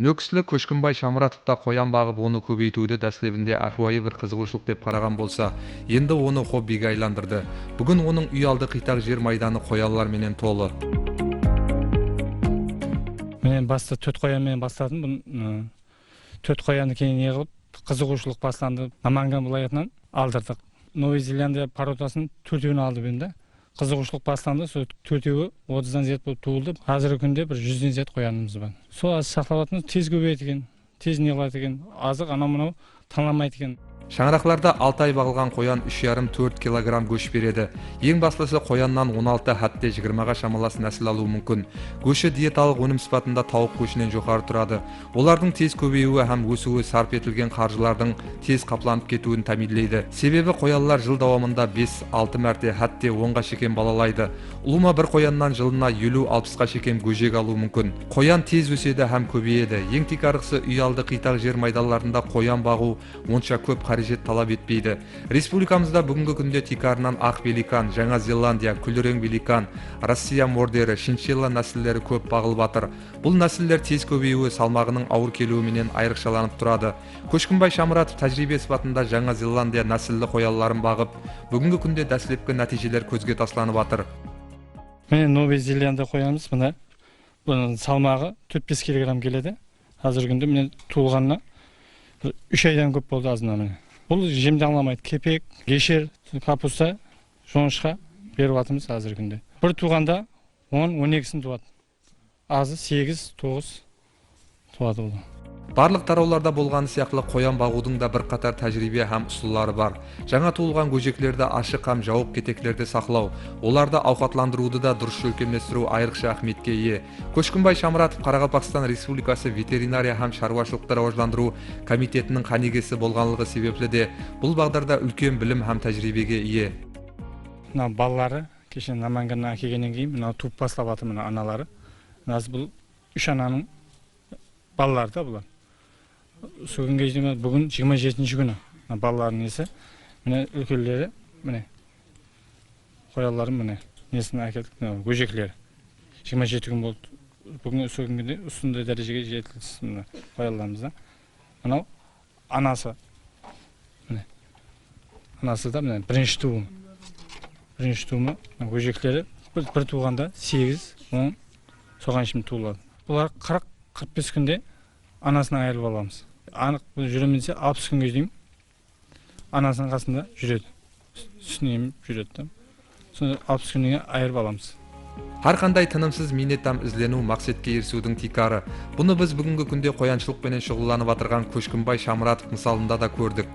Нөксілі Көшкінбай Шамратовта қоян бағып, оны көбейтуді дәслебінде әхуайы бір қызығушылық деп қараған болса, енді оны хоббиге айландырды. Бүгін оның үй алды қитақ жер майданы қоянлар менен толы. Мен баста төт қоянмен бастадым. Төт қоянды кейін неғылып қызығушылық бастанды. Наманган viloyatidan алдырдық. Новый Зеландия породасының төртеуін алды бенде. Қызығушылық бастанды, сол төртеуі 30-дан зет болып туылды. Қазіргі күнде бір 100-ден зет қоянымыз бар. Сол аз сақталатыны тез көбейеді екен, тез неғылады екен, азық анау-мынау танламайды екен. Шаңырақларда 6 ай бағылған қоян 3,5-4 килограмм көш береді. Ең бастысы қояннан 16 хатте 20-ға шамалас нәсіл алуы мүмкін. Көші диеталық өнім сипатында тауық көшінен жоғары тұрады. Олардың тез көбеюі һәм өсуі сарп етілген қаржылардың тез қапланып кетуін тәминлейді. Себебі қоянлар жыл давамында 5-6 мәрте хатте 10-ға шекем балалайды. Ұлыма бір қояннан жылына 50-60-ға шекем көжек алуы мүмкін. Қоян тез өседі һәм көбейеді. Ең текарғысы үй алды қитақ жер майдаларында қоян бағу онша көп қаражет талап етпейді. Республикамызда бүгінгі күнде тикарынан ақ великан, Жаңа Зеландия, күлірен великан, Россия мордері, шинчилла нәсілдері көп бағылып жатыр. Бұл нәсілдер тез көбеюі салмағының ауыр келуіменен айрықшаланып тұрады. Көшкінбай Шамратов тәжірибе сипатында Жаңа Зеландия нәсілді қоянларын бағып, бүгінгі күнде дәслепкі нәтижелер көзге тасланып жатыр. Міне Новый Зеландия қоямыз, мына бұның салмағы 4-5 килограмм келеді. Қазіргі күнде міне туылғанына 3 айдан көп болды азынан міне. Бұл жемді аңламайды. Кепек, кешер, капуста, жоңышқа беріп атымыз қазіргі күнде. Бір туғанда 10-12-сін туады. Азы 8-9 туады ол. Барлық тарауларда болғаны сияқты қоян бағудың да бір қатар тәжірибе һәм ұсулары бар. Жаңа туылған көжеклерді ашық һәм жауық кетеклерді сақлау, оларды ауқатландыруды да дұрыс жөлкемлестіру айрықша ахметке ие. Көшкінбай Шамратов Қарақалпақстан Республикасы ветеринария һәм шаруашылықты рауаждандыру комитетінің қанегесі болғанлығы себеплі де бұл бағдарда үлкен білім һәм тәжірибеге ие. Мына балалары кеше Наманганнан әкелгеннен кейін мына туып бастап жатыр мына аналары. Бұл 3 ананың балалары да бұлар. Бүгінге дейін бүгін 27-ші күні балалардың несі. Міне үлкендері, міне қоянларым міне несін әкелдік, көжеклері. 27 күн болды. Бүгін бүгінге ұсынды дәрежеге жетілсін қоянларымызда. Мынау анасы. Міне. Анасы да міне бірінші туым. Бірінші туымы көжеклері бір туғанда 8-10 соған шейін туылады. Бұлар 40-45 күнде анасынан айырылып аламыз. Анық жүремінсе 60 күнге дейін анасының қасында жүреді. Сүтіне жүреді. Соны 60 күнге айырып аламыз. Har qanday тынымсыз минеттам ізлену мақсатқа ерісудің тикары. Бұны біз бүгінгі күнде қояншылықпенен шұғыланып атырған Көшкінбай Шамратов мысалында да көрдік.